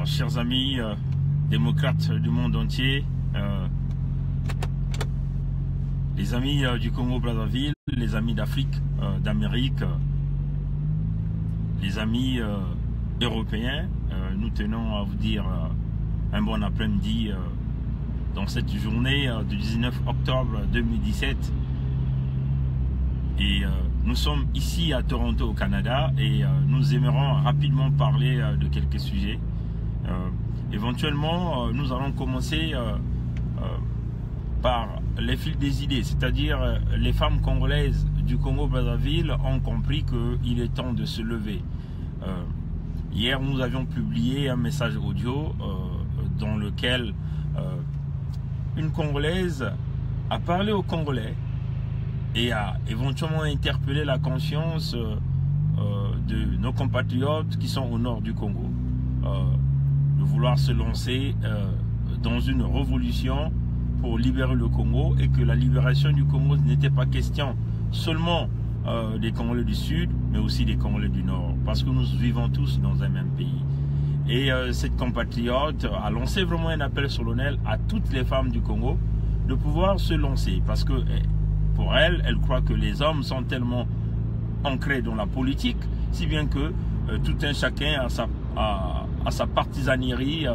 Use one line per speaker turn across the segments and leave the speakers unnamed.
chers amis démocrates du monde entier, les amis du Congo-Brazzaville, les amis d'Afrique, d'Amérique, les amis européens, nous tenons à vous dire un bon après-midi dans cette journée du 19 octobre 2017. Et nous sommes ici à Toronto au Canada et nous aimerons rapidement parler de quelques sujets. Éventuellement, nous allons commencer par les fils des idées, c'est-à-dire les femmes congolaises du Congo-Brazzaville ont compris qu'il est temps de se lever. Hier, nous avions publié un message audio dans lequel une Congolaise a parlé aux Congolais et a éventuellement interpellé la conscience de nos compatriotes qui sont au nord du Congo, de vouloir se lancer dans une révolution pour libérer le Congo, et que la libération du Congo n'était pas question seulement des Congolais du Sud, mais aussi des Congolais du Nord, parce que nous vivons tous dans un même pays. Et cette compatriote a lancé vraiment un appel solennel à toutes les femmes du Congo de pouvoir se lancer, parce que pour elle, elle croit que les hommes sont tellement ancrés dans la politique, si bien que tout un chacun a sa partisanerie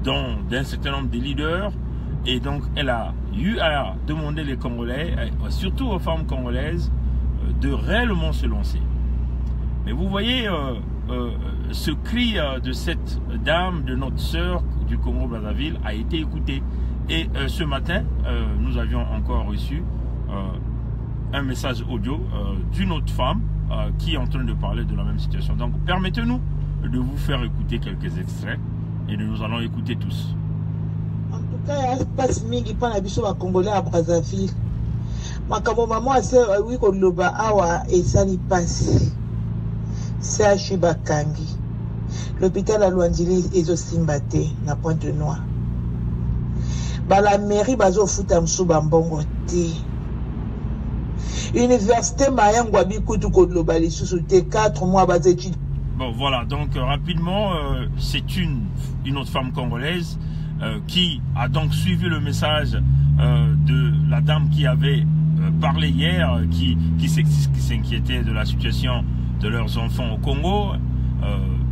d'un certain nombre de leaders. Et donc, elle a eu à demander les Congolais, surtout aux femmes congolaises, de réellement se lancer. Mais vous voyez, ce cri de cette dame, de notre sœur du Congo-Brazzaville, a été écouté. Et ce matin, nous avions encore reçu un message audio d'une autre femme qui est en train de parler de la même situation. Donc, permettez-nous de vous faire écouter quelques extraits et nous allons écouter tous.
En tout cas, il y a pas mingi pas na biso ba Congolais à Brazzaville. Makambo maman ase oui ko loba awa esali passe. CH Bakangi. L'hôpital à Luandili ezo simbate na Pointe-Noire. Ba la mairie bazo futa msu bambongo te. Université Mayangwa bikutu ko loba lisusu te 4 mois bas études.
Bon voilà, donc rapidement, c'est une autre femme congolaise qui a donc suivi le message de la dame qui avait parlé hier, qui s'inquiétait de la situation de leurs enfants au Congo,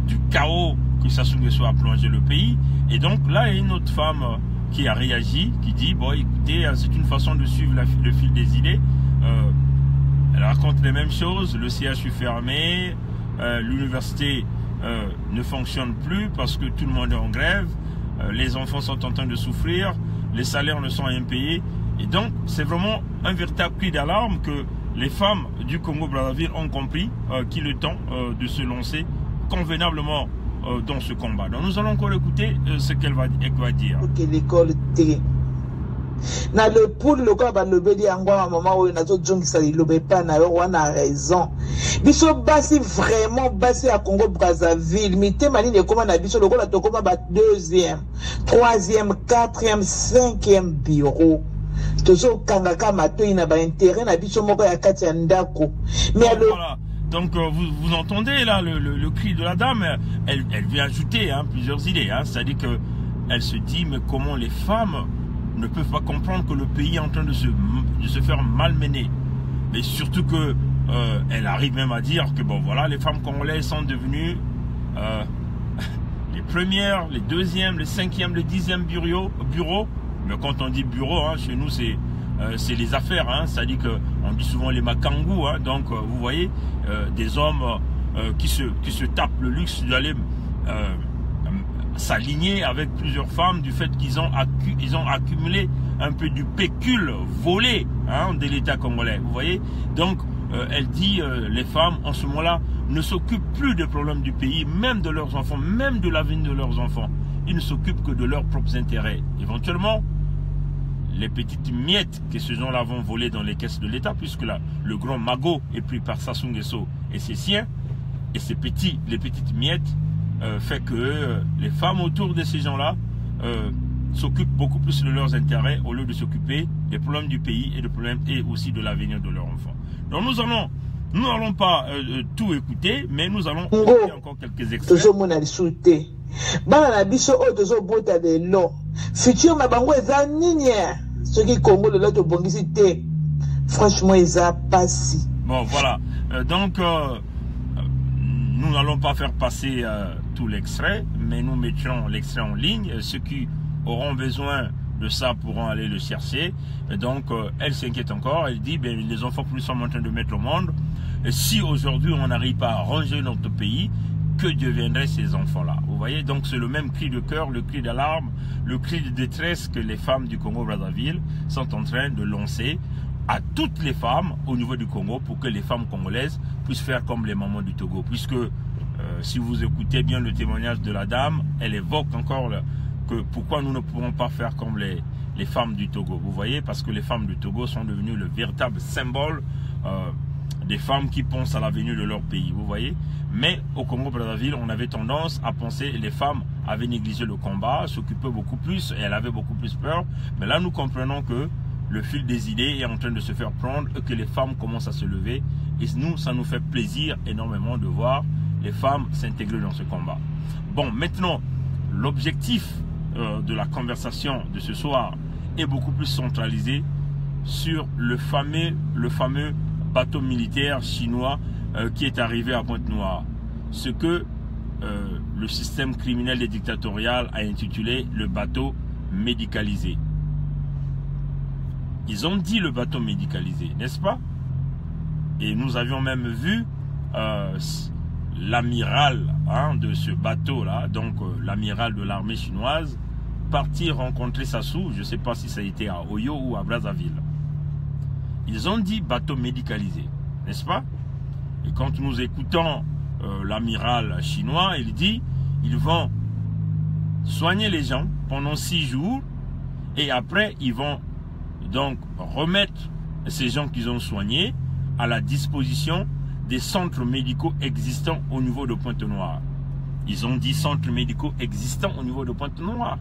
du chaos que Sassou Nguesso a plongé le pays. Et donc là, il y a une autre femme qui a réagi, qui dit, bon écoutez, c'est une façon de suivre le fil des idées. Elle raconte les mêmes choses, le CHU fermé, l'université ne fonctionne plus parce que tout le monde est en grève, les enfants sont en train de souffrir, les salaires ne sont rien payés. Et donc, c'est vraiment un véritable cri d'alarme que les femmes du Congo-Brazzaville ont compris qu'il est temps de se lancer convenablement dans ce combat. Donc, nous allons encore écouter ce qu'elle va dire.
Que l'école T. Na le poule le corps va le bédi angwa maman ou na zo jongi ça le bé pas na yo on a raison. Biso basi vraiment basi à Congo Brazzaville mité mani de comment na biso le la to comment ba 2e, 3e, 4e, 5e bureau. Tozo kangaka mato ina ba intérêt na biso moko ya kati ya ndako. Mais
voilà. Donc vous entendez là le cri de la dame, elle vient ajouter plusieurs idées, c'est-à-dire que elle se dit mais comment les femmes ne peuvent pas comprendre que le pays est en train de se faire malmener. Mais surtout que elle arrive même à dire que bon voilà, les femmes congolaises sont devenues les premières, les 2e, les 5e, les 10e bureaux. Mais quand on dit bureau, chez nous c'est les affaires, c'est-à-dire qu'on dit souvent les makangou, donc vous voyez des hommes qui se tapent le luxe d'aller s'aligner avec plusieurs femmes du fait qu'ils ont accumulé un peu du pécule volé de l'État congolais, vous voyez. Donc elle dit les femmes en ce moment-là ne s'occupent plus des problèmes du pays, même de leurs enfants, même de l'avenir de leurs enfants. Ils ne s'occupent que de leurs propres intérêts. Éventuellement, les petites miettes que ces gens-là vont voler dans les caisses de l'État, puisque là, le grand magot est pris par Sassou Nguesso et ses siens, et les petites miettes fait que les femmes autour de ces gens-là s'occupent beaucoup plus de leurs intérêts au lieu de s'occuper des problèmes du pays et aussi de l'avenir de leurs enfants. Donc nous n'allons pas tout écouter, mais nous allons écouter encore quelques extraits.
bana na biso oyo tozobota lelo futur na bango eza nini soki Congo lelo tobongisi te franchement eza pasi.
Bon voilà, donc nous n'allons pas faire passer tout l'extrait, mais nous mettrons l'extrait en ligne. Ceux qui auront besoin de ça pourront aller le chercher. Et donc elle s'inquiète encore, elle dit ben, les enfants que nous sommes en train de mettre au monde, et si aujourd'hui on n'arrive pas à ranger notre pays, que deviendraient ces enfants-là? Vous voyez, donc c'est le même cri de cœur, le cri d'alarme, le cri de détresse que les femmes du Congo-Brazzaville sont en train de lancer à toutes les femmes au niveau du Congo pour que les femmes congolaises puissent faire comme les mamans du Togo. Puisque si vous écoutez bien le témoignage de la dame, elle évoque encore que pourquoi nous ne pouvons pas faire comme les femmes du Togo. Vous voyez, parce que les femmes du Togo sont devenues le véritable symbole des femmes qui pensent à l'avenir de leur pays, vous voyez. Mais au Congo-Brazzaville, on avait tendance à penser que les femmes avaient négligé le combat, s'occupaient beaucoup plus et elles avaient beaucoup plus peur. Mais là, nous comprenons que le fil des idées est en train de se faire prendre et que les femmes commencent à se lever. Et nous, ça nous fait plaisir énormément de voir les femmes s'intégrer dans ce combat. Bon, maintenant, l'objectif de la conversation de ce soir est beaucoup plus centralisé sur le fameux bateau militaire chinois qui est arrivé à Pointe-Noire. Ce que le système criminel et dictatorial a intitulé le bateau médicalisé. Ils ont dit le bateau médicalisé, n'est-ce pas? Et nous avions même vu l'amiral de ce bateau-là, donc l'amiral de l'armée chinoise, partir rencontrer Sassou, je ne sais pas si ça a été à Oyo ou à Brazzaville. Ils ont dit bateau médicalisé, n'est-ce pas? Et quand nous écoutons l'amiral chinois, il dit ils vont soigner les gens pendant 6 jours et après ils vont donc remettre ces gens qu'ils ont soignés à la disposition des centres médicaux existants au niveau de Pointe-Noire. Ils ont dit centres médicaux existants au niveau de Pointe-Noire.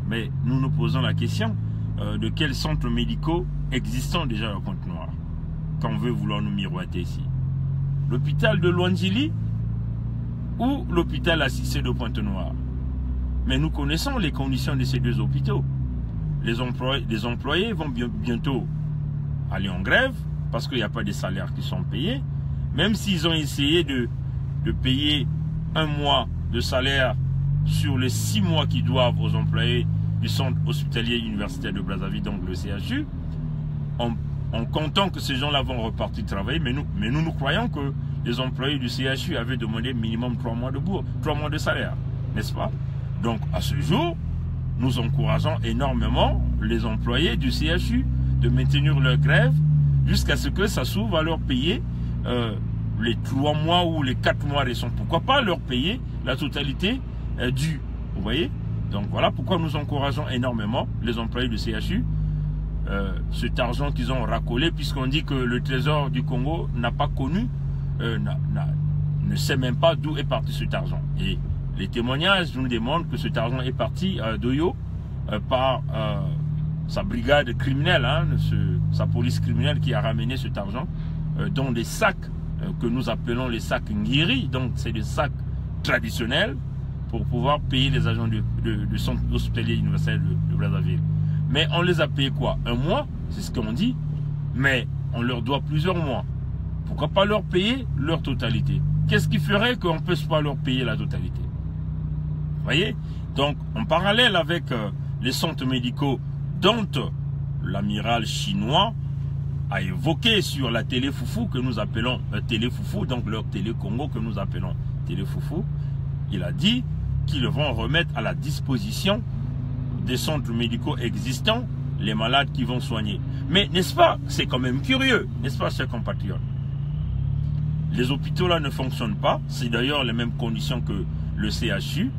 Mais nous nous posons la question de quels centres médicaux existants déjà à Pointe-Noire, qu'on veut vouloir nous miroiter ici. L'hôpital de Luanzili ou l'hôpital Assisté de Pointe-Noire. Mais nous connaissons les conditions de ces deux hôpitaux. Les employés vont bientôt aller en grève parce qu'il n'y a pas de salaires qui sont payés. Même s'ils ont essayé de payer 1 mois de salaire sur les 6 mois qu'ils doivent aux employés du centre hospitalier universitaire de Brazzaville, donc le CHU, en comptant que ces gens-là vont repartir travailler, mais nous croyons que les employés du CHU avaient demandé minimum 3 mois de bourse, 3 mois de salaire, n'est-ce pas? Donc à ce jour, nous encourageons énormément les employés du CHU de maintenir leur grève jusqu'à ce que Sassou va leur payer les 3 mois ou les 4 mois récents. Pourquoi pas leur payer la totalité due, vous voyez? Donc voilà pourquoi nous encourageons énormément les employés du CHU, cet argent qu'ils ont racolé, puisqu'on dit que le trésor du Congo n'a pas connu, ne sait même pas d'où est parti cet argent. Et les témoignages nous démontrent que cet argent est parti d'Oyo par sa brigade criminelle, sa police criminelle qui a ramené cet argent dans des sacs que nous appelons les sacs Ngiri. Donc c'est des sacs traditionnels pour pouvoir payer les agents du centre hospitalier universel de Brazzaville. Mais on les a payés quoi? 1 mois, c'est ce qu'on dit, mais on leur doit plusieurs mois. Pourquoi pas leur payer leur totalité? Qu'est-ce qui ferait qu'on ne puisse pas leur payer la totalité? Vous voyez? Donc, en parallèle avec les centres médicaux dont l'amiral chinois a évoqué sur la télé Foufou, que nous appelons télé Foufou, donc leur télé Congo que nous appelons télé Foufou, il a dit qu'ils vont remettre à la disposition des centres médicaux existants les malades qui vont soigner. Mais n'est-ce pas, c'est quand même curieux, n'est-ce pas, chers compatriotes? Les hôpitaux là ne fonctionnent pas, c'est d'ailleurs les mêmes conditions que le CHU,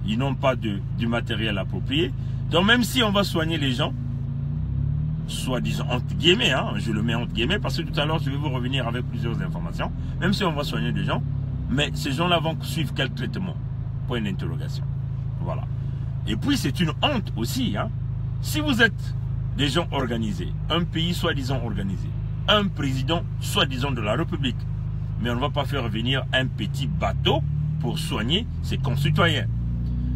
ils n'ont pas du matériel approprié. Donc même si on va soigner les gens, soi-disant entre guillemets, je le mets entre guillemets parce que tout à l'heure je vais vous revenir avec plusieurs informations, même si on va soigner des gens, mais ces gens-là vont suivre quel traitement? Point d'interrogation. Voilà. Et puis c'est une honte aussi, si vous êtes des gens organisés, un pays soi-disant organisé, un président soi-disant de la République, mais on ne va pas faire venir un petit bateau pour soigner ses concitoyens.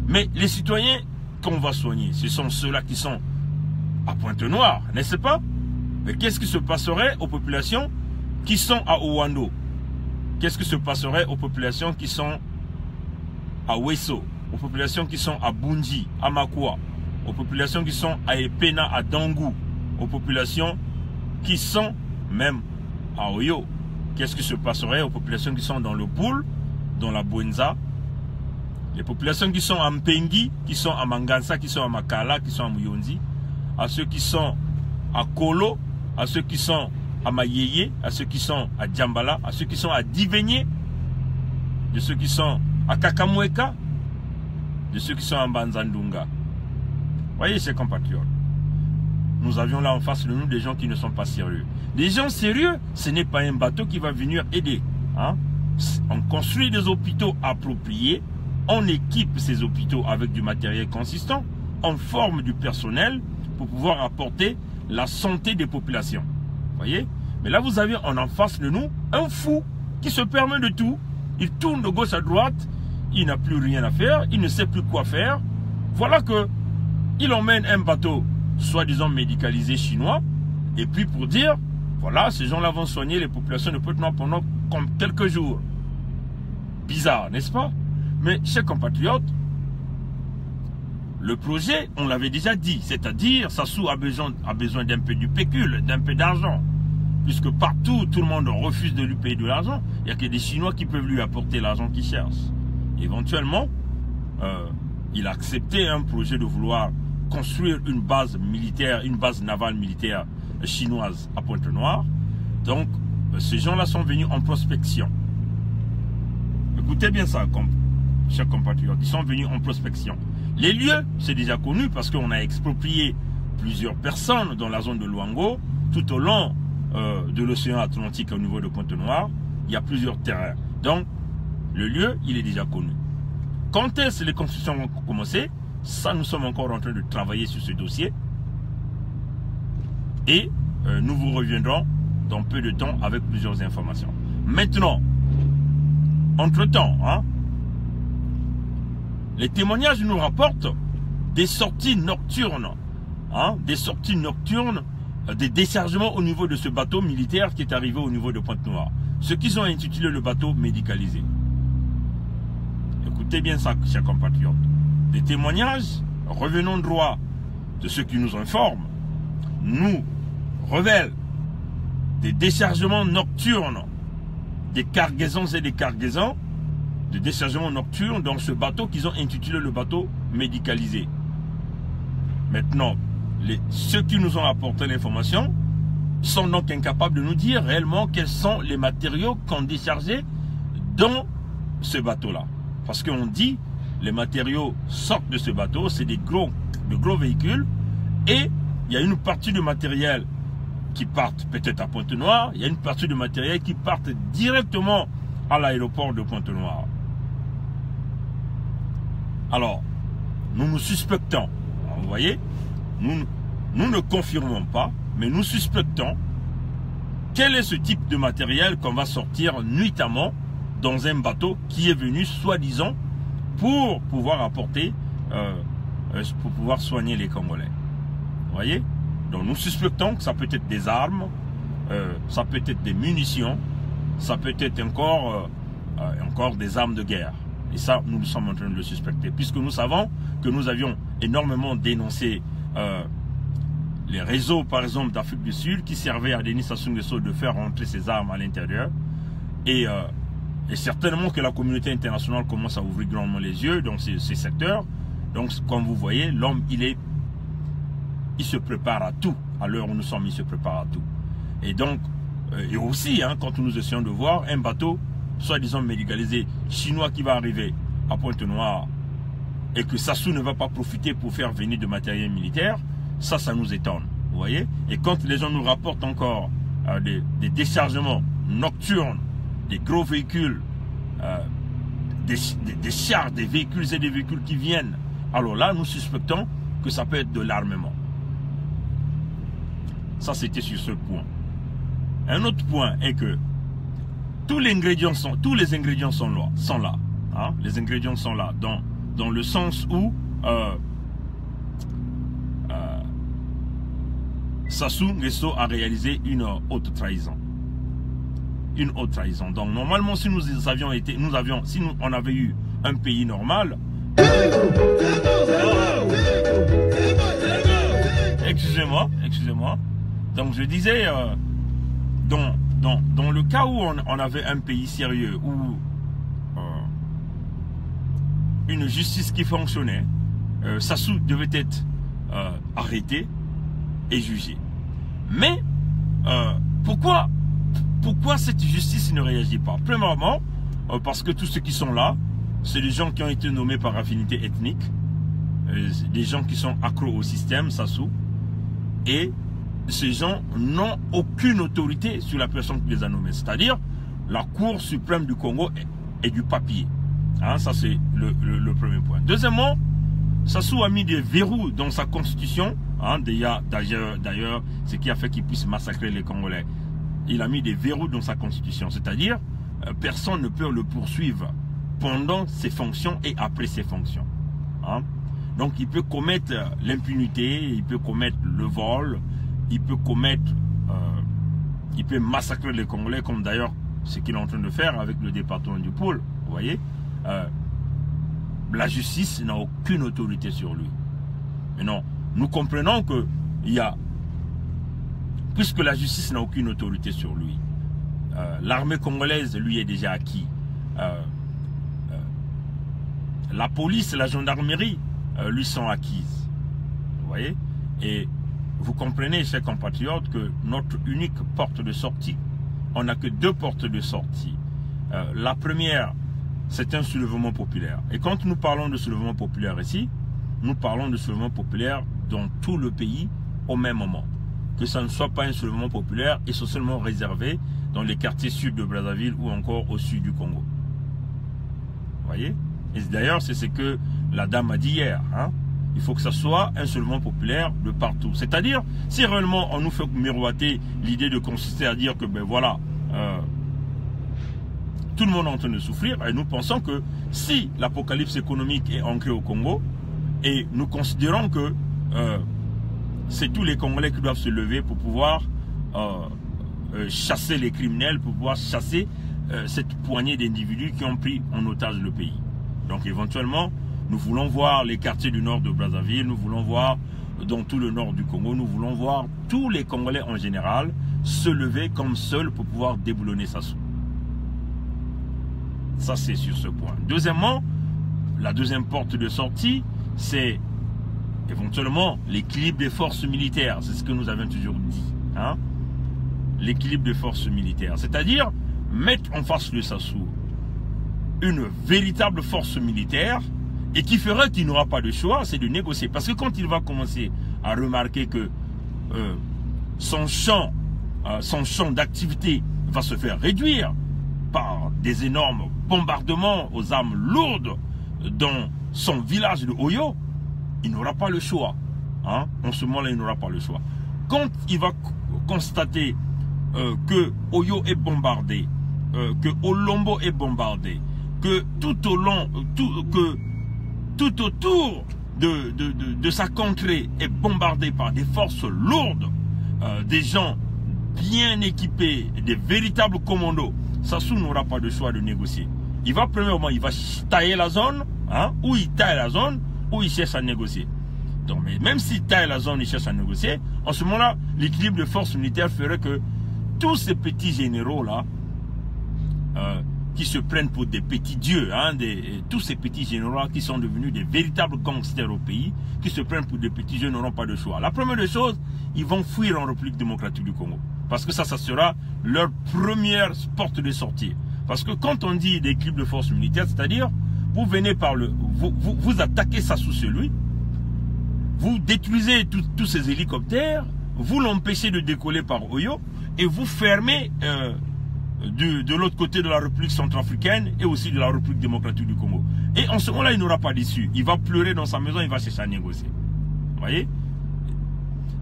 Mais les citoyens qu'on va soigner, ce sont ceux-là qui sont à Pointe-Noire, n'est-ce pas? Mais qu'est-ce qui se passerait aux populations qui sont à Ouando? Qu'est-ce qui se passerait aux populations qui sont à Wesso, aux populations qui sont à Bunji, à Makwa, aux populations qui sont à Epena, à Dangou, aux populations qui sont même à Oyo? Qu'est-ce qui se passerait aux populations qui sont dans le Poul, dans la Bwenza, les populations qui sont à Mpengi, qui sont à Mangansa, qui sont à Makala, qui sont à Muyonzi, à ceux qui sont à Kolo, à ceux qui sont à Mayeye, à ceux qui sont à Djambala, à ceux qui sont à Divenyé, de ceux qui sont à Kakamweka, de ceux qui sont à Banzandunga. Voyez, ces compatriotes, nous avions là en face de nous des gens qui ne sont pas sérieux. Des gens sérieux, ce n'est pas un bateau qui va venir aider. Hein? On construit des hôpitaux appropriés, on équipe ces hôpitaux avec du matériel consistant, on forme du personnel pour pouvoir apporter la santé des populations. Voyez? Mais là, vous avez en face de nous un fou qui se permet de tout. Il tourne de gauche à droite, il n'a plus rien à faire, il ne sait plus quoi faire. Voilà que il emmène un bateau, soi-disant médicalisé chinois, et puis pour dire, voilà, ces gens-là vont soigner les populations de Pointe-Noire pendant comme quelques jours. Bizarre, n'est-ce pas? Mais, chers compatriotes, le projet, on l'avait déjà dit, c'est-à-dire, Sassou a besoin d'un peu du pécule, d'un peu d'argent. Puisque partout, tout le monde refuse de lui payer de l'argent. Il n'y a que des Chinois qui peuvent lui apporter l'argent qu'il cherche. Éventuellement, il a accepté un projet de vouloir construire une base militaire, une base navale militaire chinoise à Pointe-Noire. Donc, ces gens-là sont venus en prospection. Écoutez bien ça, chers compatriotes, ils sont venus en prospection. Les lieux, c'est déjà connu parce qu'on a exproprié plusieurs personnes dans la zone de Luango, tout au long de l'océan Atlantique au niveau de Pointe-Noire. Il y a plusieurs terrains. Donc, le lieu, il est déjà connu. Quand est-ce que les constructions vont commencer? Ça, nous sommes encore en train de travailler sur ce dossier. Et nous vous reviendrons dans peu de temps avec plusieurs informations. Maintenant, entre-temps, hein, les témoignages nous rapportent des sorties nocturnes, hein, des déchargements au niveau de ce bateau militaire qui est arrivé au niveau de Pointe-Noire. Ce qu'ils ont intitulé le bateau médicalisé. Écoutez bien ça, chers compatriotes. Des témoignages, revenons droit de ceux qui nous informent, nous révèlent des déchargements nocturnes, des cargaisons et des cargaisons, de déchargements nocturnes dans ce bateau qu'ils ont intitulé le bateau médicalisé. Maintenant, ceux qui nous ont apporté l'information sont donc incapables de nous dire réellement quels sont les matériaux qu'on déchargeait dans ce bateau-là. Parce qu'on dit, les matériaux sortent de ce bateau, c'est de gros véhicules, et il y a une partie de matériel qui partent peut-être à Pointe-Noire, il y a une partie de matériel qui partent directement à l'aéroport de Pointe-Noire. Alors, nous nous suspectons, vous voyez, nous ne confirmons pas, mais nous suspectons quel est ce type de matériel qu'on va sortir nuitamment dans un bateau qui est venu, soi-disant, pour pouvoir apporter, pour pouvoir soigner les Congolais. Vous voyez? Donc nous suspectons que ça peut être des armes, ça peut être des munitions, ça peut être encore des armes de guerre. Et ça, nous sommes en train de le suspecter. Puisque nous savons que nous avions énormément dénoncé les réseaux, par exemple, d'Afrique du Sud, qui servaient à Denis Sassou Nguesso de faire rentrer ses armes à l'intérieur. Et certainement que la communauté internationale commence à ouvrir grandement les yeux dans ces secteurs. Donc, comme vous voyez, l'homme, il se prépare à tout. À l'heure où nous sommes, il se prépare à tout. Et donc, et aussi, hein, quand nous essayons de voir un bateau, soi-disant médicalisé, chinois qui va arriver à Pointe-Noire, et que Sassou ne va pas profiter pour faire venir de matériel militaire, ça nous étonne. Vous voyez? Et quand les gens nous rapportent encore des déchargements nocturnes, des gros véhicules, des chars, des véhicules et des véhicules qui viennent, alors là, nous suspectons que ça peut être de l'armement. Ça, c'était sur ce point. Un autre point est que tous les ingrédients sont là. Hein? Les ingrédients sont là dans dans le sens où Sassou Nguesso a réalisé une haute trahison. Une haute trahison. Donc normalement, si nous avions été, si on avait eu un pays normal, excusez-moi. Donc je disais, dans le cas où on avait un pays sérieux, où une justice qui fonctionnait, Sassou devait être arrêté et jugé. Mais pourquoi cette justice ne réagit pas? Premièrement, parce que tous ceux qui sont là, c'est des gens qui ont été nommés par affinité ethnique, des gens qui sont accros au système, Sassou, et ces gens n'ont aucune autorité sur la personne qui les a nommés, c'est-à-dire la Cour suprême du Congo et du papier. Hein, ça c'est le premier point. Deuxièmement, Sassou a mis des verrous dans sa constitution, hein, d'ailleurs, ce qui a fait qu'il puisse massacrer les Congolais. Il a mis des verrous dans sa constitution, c'est-à-dire personne ne peut le poursuivre pendant ses fonctions et après ses fonctions. Hein. Donc il peut commettre l'impunité, il peut commettre le vol, il peut massacrer les Congolais, comme d'ailleurs ce qu'il est en train de faire avec le département du Pôle. Vous voyez, la justice n'a aucune autorité sur lui. Mais non, nous comprenons que puisque la justice n'a aucune autorité sur lui, l'armée congolaise lui est déjà acquis. La police et la gendarmerie lui sont acquises. Vous voyez? Et vous comprenez, chers compatriotes, que notre unique porte de sortie, on n'a que deux portes de sortie. La première, c'est un soulèvement populaire. Et quand nous parlons de soulèvement populaire ici, nous parlons de soulèvement populaire dans tout le pays au même moment. Que ça ne soit pas un soulèvement populaire essentiellement réservé dans les quartiers sud de Brazzaville ou encore au sud du Congo. Vous voyez? Et d'ailleurs, c'est ce que la dame a dit hier. Hein? Il faut que ça soit un soulèvement populaire de partout. C'est-à-dire, si réellement on nous fait miroiter l'idée de consister à dire que, ben voilà, tout le monde est en train de souffrir, et nous pensons que si l'apocalypse économique est ancrée au Congo, et nous considérons que c'est tous les Congolais qui doivent se lever pour pouvoir chasser les criminels, pour pouvoir chasser cette poignée d'individus qui ont pris en otage le pays. Donc éventuellement, nous voulons voir les quartiers du nord de Brazzaville, nous voulons voir dans tout le nord du Congo, nous voulons voir tous les Congolais en général se lever comme seuls pour pouvoir déboulonner Sassou. Ça c'est sur ce point. Deuxièmement, la deuxième porte de sortie, c'est éventuellement l'équilibre des forces militaires. C'est ce que nous avons toujours dit. Hein? L'équilibre des forces militaires. C'est-à-dire mettre en face de Sassou une véritable force militaire et qui ferait qu'il n'aura pas de choix, c'est de négocier. Parce que quand il va commencer à remarquer que son champ d'activité va se faire réduire par des énormes bombardements aux armes lourdes dans son village de Oyo, il n'aura pas le choix. Hein? En ce moment-là, il n'aura pas le choix. Quand il va constater que Oyo est bombardé, que Olombo est bombardé, que tout autour de sa contrée est bombardé par des forces lourdes, des gens bien équipés, des véritables commandos, Sassou n'aura pas de choix de négocier. Il va premièrement, il va tailler la zone, hein, où il taille la zone, où il cherche à négocier. Donc, mais même s'il taille la zone, il cherche à négocier, en ce moment-là, l'équilibre de forces militaires ferait que tous ces petits généraux-là, qui se prennent pour des petits dieux, hein, tous ces petits généraux qui sont devenus des véritables gangsters au pays, qui se prennent pour des petits dieux, n'auront pas de choix. La première des choses, ils vont fuir en République démocratique du Congo. Parce que ça sera leur première porte de sortie. Parce que quand on dit l'équilibre de forces militaires, c'est-à-dire, vous venez par vous attaquez Sassou sur lui, vous détruisez tous ces hélicoptères, vous l'empêchez de décoller par Oyo, et vous fermez de l'autre côté de la République centrafricaine et aussi de la République démocratique du Congo. Et en ce moment-là, il n'aura pas d'issue. Il va pleurer dans sa maison, il va chercher à négocier. Vous voyez?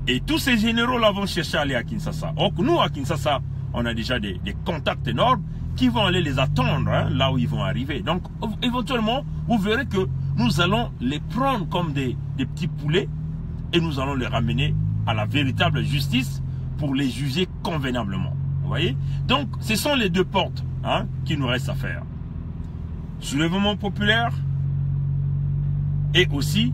Et tous ces généraux-là vont chercher à aller à Kinshasa. Or, nous, à Kinshasa, on a déjà des contacts énormes qui vont aller les attendre, hein, là où ils vont arriver. Donc, éventuellement, vous verrez que nous allons les prendre comme des petits poulets et nous allons les ramener à la véritable justice pour les juger convenablement. Vous voyez? Donc, ce sont les deux portes qu'il nous reste à faire. Soulèvement populaire et aussi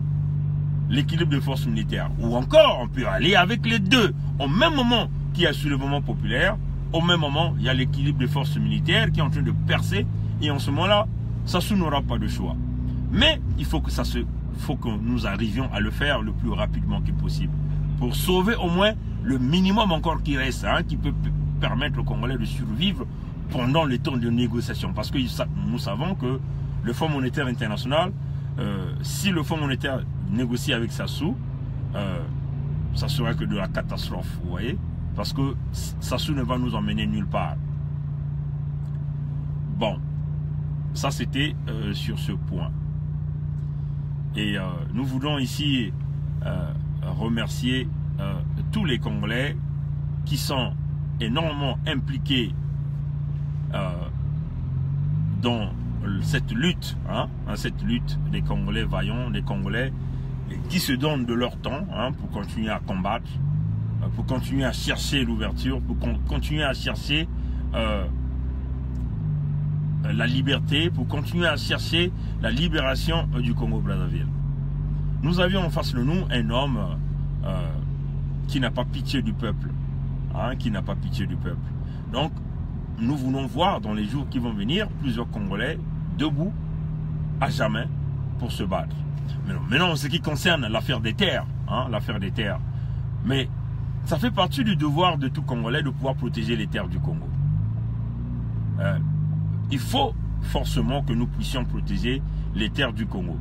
l'équilibre des forces militaires. Ou encore, on peut aller avec les deux. Au même moment qu'il y a soulèvement populaire, au même moment, il y a l'équilibre des forces militaires qui est en train de percer. Et en ce moment-là, Sassou n'aura pas de choix. Mais il faut que nous arrivions à le faire le plus rapidement que possible. Pour sauver au moins le minimum encore qui reste, qui peut permettre aux Congolais de survivre pendant le temps de négociation. Parce que nous savons que le Fonds monétaire international, si le Fonds monétaire négocie avec Sassou, ça serait que de la catastrophe, vous voyez? Parce que Sassou ne va nous emmener nulle part. Bon, ça c'était sur ce point. Et nous voulons ici remercier tous les Congolais qui sont énormément impliqués dans cette lutte, cette lutte des Congolais vaillants, des Congolais qui se donnent de leur temps pour continuer à combattre, pour continuer à chercher l'ouverture, pour continuer à chercher la liberté, pour continuer à chercher la libération du Congo-Brazzaville. Nous avions en face de nous un homme qui n'a pas pitié du peuple, qui n'a pas pitié du peuple. Donc, nous voulons voir dans les jours qui vont venir plusieurs Congolais debout à jamais pour se battre. Maintenant, en ce qui concerne l'affaire des terres, mais ça fait partie du devoir de tout Congolais de pouvoir protéger les terres du Congo. Il faut forcément que nous puissions protéger les terres du Congo.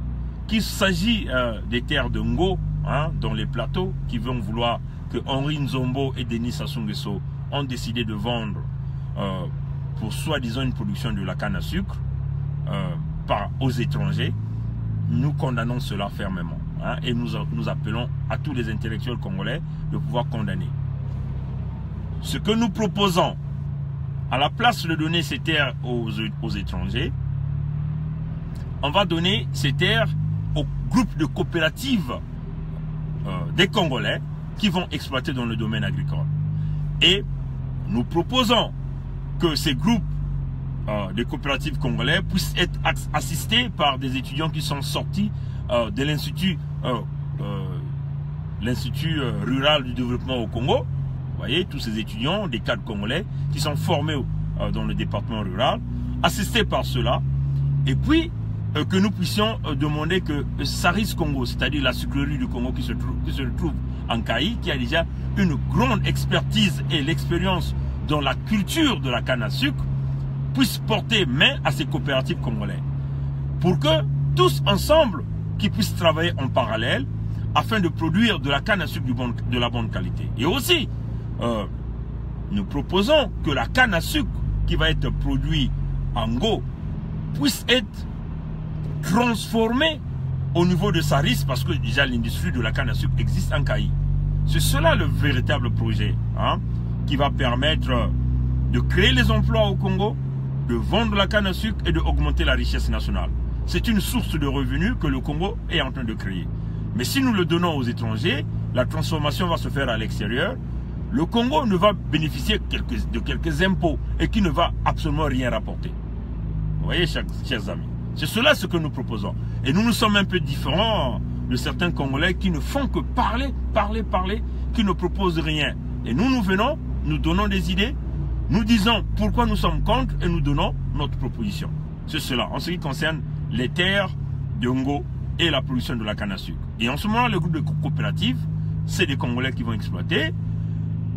Qu'il s'agit des terres de Ngo, dans les plateaux, qui vont vouloir que Henri Nzombo et Denis Sassou Nguesso ont décidé de vendre pour soi-disant une production de la canne à sucre aux étrangers. Nous condamnons cela fermement. Et nous appelons à tous les intellectuels congolais de pouvoir condamner. Ce que nous proposons, à la place de donner ces terres aux étrangers, on va donner ces terres aux groupes de coopératives des Congolais qui vont exploiter dans le domaine agricole. Et nous proposons que ces groupes de coopératives congolais puissent être assistés par des étudiants qui sont sortis de l'Institut rural du développement au Congo. Vous voyez, tous ces étudiants, des cadres congolais qui sont formés dans le département rural, assistés par cela. Et puis, que nous puissions demander que Saris Congo, c'est-à-dire la sucrerie du Congo qui se trouve en Caï, qui a déjà une grande expertise et l'expérience dans la culture de la canne à sucre, puisse porter main à ces coopératives congolais. Pour que tous ensemble, qui puissent travailler en parallèle afin de produire de la canne à sucre de la bonne qualité. Et aussi, nous proposons que la canne à sucre qui va être produite en Ngo puisse être transformée au niveau de Saris, parce que déjà l'industrie de la canne à sucre existe en Caï. C'est cela le véritable projet qui va permettre de créer les emplois au Congo, de vendre la canne à sucre et d'augmenter la richesse nationale. C'est une source de revenus que le Congo est en train de créer. Mais si nous le donnons aux étrangers, la transformation va se faire à l'extérieur. Le Congo ne va bénéficier de quelques impôts et qui ne va absolument rien rapporter. Vous voyez, chers amis, c'est cela ce que nous proposons. Et nous sommes un peu différents de certains Congolais qui ne font que parler, qui ne proposent rien. Et nous venons, nous donnons des idées, nous disons pourquoi nous sommes contre et nous donnons notre proposition. C'est cela, en ce qui concerne les terres de Ngo et la production de la canne à sucre. Et en ce moment, le groupe de coopératives, c'est des Congolais qui vont exploiter.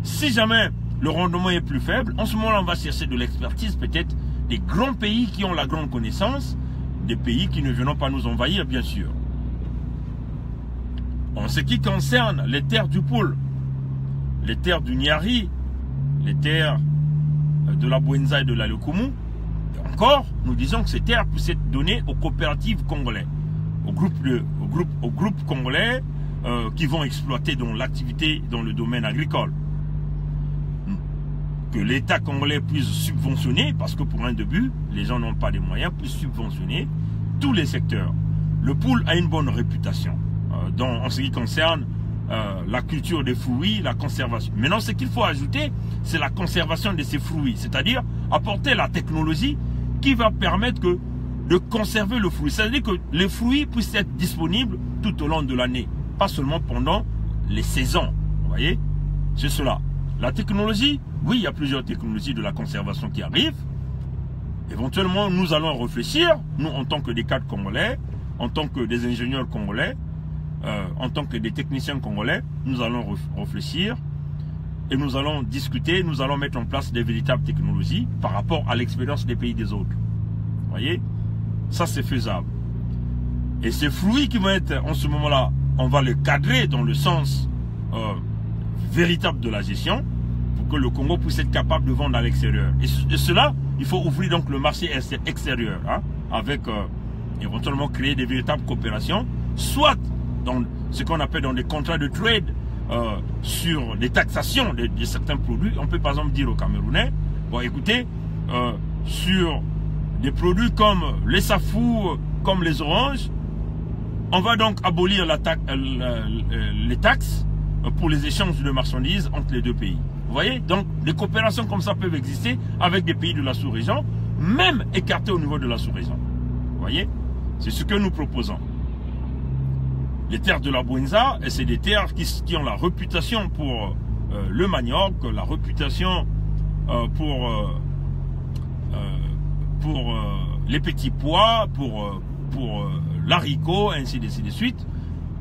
Si jamais le rendement est plus faible, en ce moment-là, on va chercher de l'expertise, peut-être des grands pays qui ont la grande connaissance, des pays qui ne viennent pas nous envahir, bien sûr. En ce qui concerne les terres du Poul, les terres du Niari, les terres de la Bouenza et de la Lukumu, encore, nous disons que ces terres puissent être données aux coopératives congolais, aux groupes congolais qui vont exploiter dans l'activité dans le domaine agricole. Que l'État congolais puisse subventionner, parce que pour un début, les gens n'ont pas les moyens, puissent subventionner tous les secteurs. le pool a une bonne réputation en ce qui concerne la culture des fruits, la conservation. Maintenant, ce qu'il faut ajouter, c'est la conservation de ces fruits, c'est-à-dire apporter la technologie qui va permettre de conserver le fruit. C'est-à-dire que les fruits puissent être disponibles tout au long de l'année, pas seulement pendant les saisons. Vous voyez, c'est cela. La technologie, oui, il y a plusieurs technologies de la conservation qui arrivent. Éventuellement, nous allons réfléchir, nous en tant que des cadres congolais, en tant que des ingénieurs congolais, en tant que des techniciens congolais, nous allons réfléchir et nous allons discuter, nous allons mettre en place des véritables technologies par rapport à l'expérience des pays des autres. Vous voyez, ça c'est faisable. Et ces fruits qui vont être en ce moment-là, on va les cadrer dans le sens véritable de la gestion pour que le Congo puisse être capable de vendre à l'extérieur. Et cela, il faut ouvrir donc le marché extérieur, hein, avec éventuellement créer des véritables coopérations, soit dans ce qu'on appelle dans des contrats de trade sur des taxations de certains produits. On peut par exemple dire aux Camerounais, bon écoutez, sur des produits comme les safous, comme les oranges, on va donc abolir les taxes pour les échanges de marchandises entre les deux pays. Vous voyez, donc des coopérations comme ça peuvent exister avec des pays de la sous-région, même écartés au niveau de la sous-région. Vous voyez, c'est ce que nous proposons. Les terres de la Bouenza, c'est des terres qui ont la réputation pour le manioc, la réputation pour les petits pois, pour l'haricot, ainsi de suite.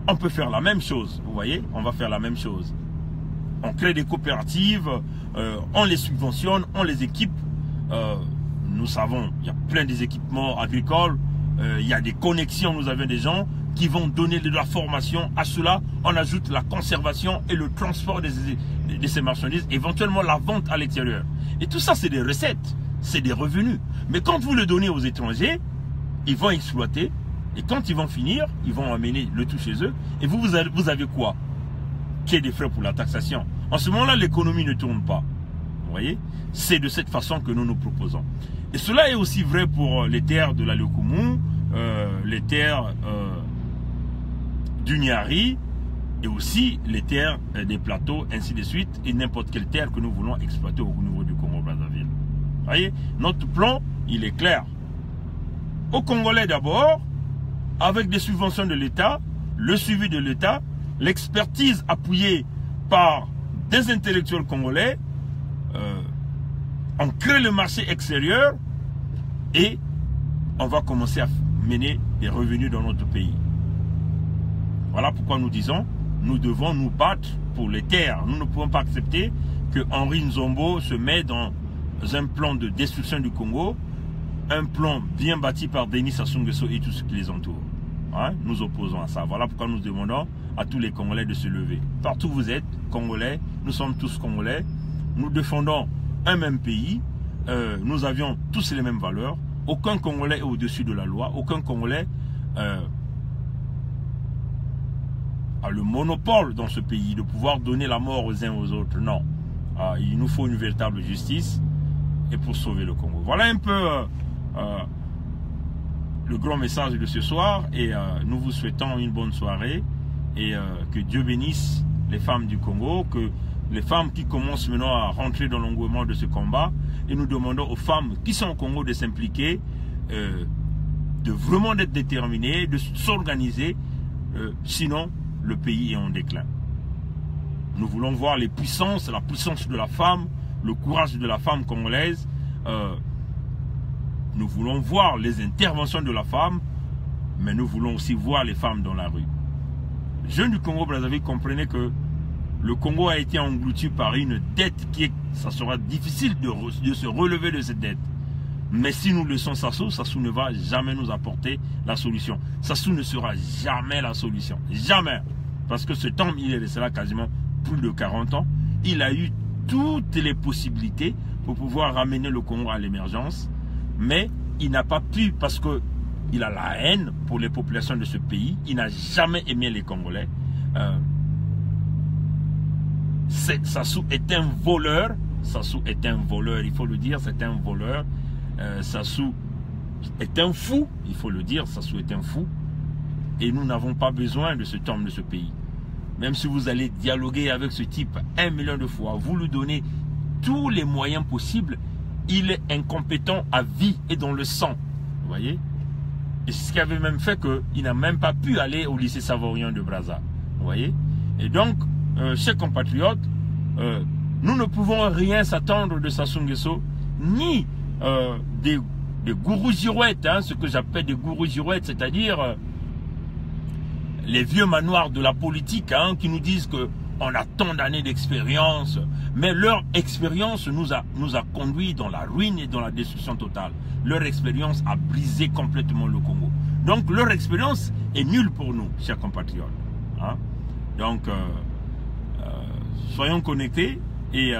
On peut faire la même chose, vous voyez, on va faire la même chose. On crée des coopératives, on les subventionne, on les équipe. Nous savons, il y a plein des équipements agricoles, il y a des connexions, nous avons des gens qui vont donner de la formation. À cela, on ajoute la conservation et le transport de ces marchandises, éventuellement la vente à l'extérieur. Et tout ça, c'est des recettes, c'est des revenus. Mais quand vous le donnez aux étrangers, ils vont exploiter. Et quand ils vont finir, ils vont amener le tout chez eux. Et vous avez quoi? Qui est des frais pour la taxation. En ce moment-là, l'économie ne tourne pas. Vous voyez? C'est de cette façon que nous nous proposons. Et cela est aussi vrai pour les terres de la Lekumu, les terres du Niari, et aussi les terres des plateaux, ainsi de suite, et n'importe quelle terre que nous voulons exploiter au niveau du Congo-Brazzaville. Vous voyez? Notre plan, il est clair. Aux Congolais d'abord, avec des subventions de l'État, le suivi de l'État, l'expertise appuyée par des intellectuels congolais, on crée le marché extérieur et on va commencer à mener des revenus dans notre pays. Voilà pourquoi nous disons, nous devons nous battre pour les terres. Nous ne pouvons pas accepter que Henri Nzombo se mette dans un plan de destruction du Congo, un plan bien bâti par Denis Sassou Nguesso et tout ce qui les entoure. Hein? Nous opposons à ça. Voilà pourquoi nous demandons à tous les Congolais de se lever. Partout où vous êtes, Congolais, nous sommes tous Congolais. Nous défendons un même pays. Nous avions tous les mêmes valeurs. Aucun Congolais est au-dessus de la loi. Aucun Congolais a le monopole dans ce pays de pouvoir donner la mort aux uns aux autres. Non. Il nous faut une véritable justice et pour sauver le Congo. Voilà un peu le grand message de ce soir et nous vous souhaitons une bonne soirée et que Dieu bénisse les femmes du Congo, que les femmes qui commencent maintenant à rentrer dans l'engouement de ce combat, et nous demandons aux femmes qui sont au Congo de s'impliquer, de vraiment être déterminées, de s'organiser, sinon le pays est en déclin. Nous voulons voir les puissances, la puissance de la femme, le courage de la femme congolaise. Nous voulons voir les interventions de la femme, mais nous voulons aussi voir les femmes dans la rue. Les jeunes du Congo-Brazzaville, comprenez que le Congo a été englouti par une dette ça sera difficile de se relever de cette dette. Mais si nous laissons Sassou, Sassou ne va jamais nous apporter la solution. Sassou ne sera jamais la solution. Jamais. Parce que cet homme, il est resté là quasiment plus de 40 ans. Il a eu toutes les possibilités pour pouvoir ramener le Congo à l'émergence. Mais il n'a pas pu parce qu'il a la haine pour les populations de ce pays. Il n'a jamais aimé les Congolais. Sassou est un voleur. Sassou est un voleur, il faut le dire, c'est un voleur. Sassou est un fou, il faut le dire, Sassou est un fou. Et nous n'avons pas besoin de cet homme de ce pays. Même si vous allez dialoguer avec ce type 1 million de fois, vous lui donnez tous les moyens possibles, il est incompétent à vie et dans le sang. Vous voyez? Et c'est ce qui avait même fait qu'il n'a même pas pu aller au lycée Savourien de Brazza. Vous voyez? Et donc, chers compatriotes, nous ne pouvons rien s'attendre de Sassou Nguesso, ni des gourous girouettes, hein, ce que j'appelle des gourous girouettes, c'est-à-dire les vieux manoirs de la politique, hein, qui nous disent qu'on a tant d'années d'expérience, mais leur expérience nous a conduit dans la ruine et dans la destruction totale. Leur expérience a brisé complètement le Congo. Donc leur expérience est nulle pour nous, chers compatriotes. Hein. Donc, soyons connectés et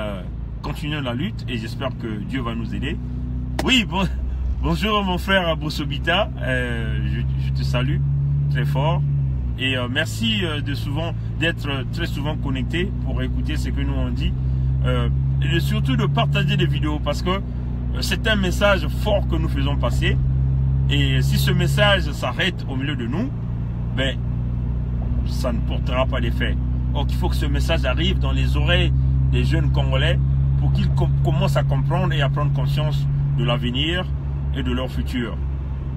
continuons la lutte, et j'espère que Dieu va nous aider. Oui, bonjour mon frère Bossobita, je te salue très fort. Et merci d'être très souvent connecté pour écouter ce que nous on dit. Et surtout de partager des vidéos, parce que c'est un message fort que nous faisons passer. Et si ce message s'arrête au milieu de nous, ben, ça ne portera pas d'effet. Donc il faut que ce message arrive dans les oreilles des jeunes Congolais pour qu'ils commencent à comprendre et à prendre conscience de l'avenir et de leur futur.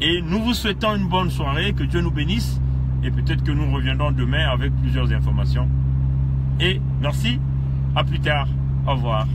Et nous vous souhaitons une bonne soirée, que Dieu nous bénisse. Et peut-être que nous reviendrons demain avec plusieurs informations. Et merci, à plus tard, au revoir.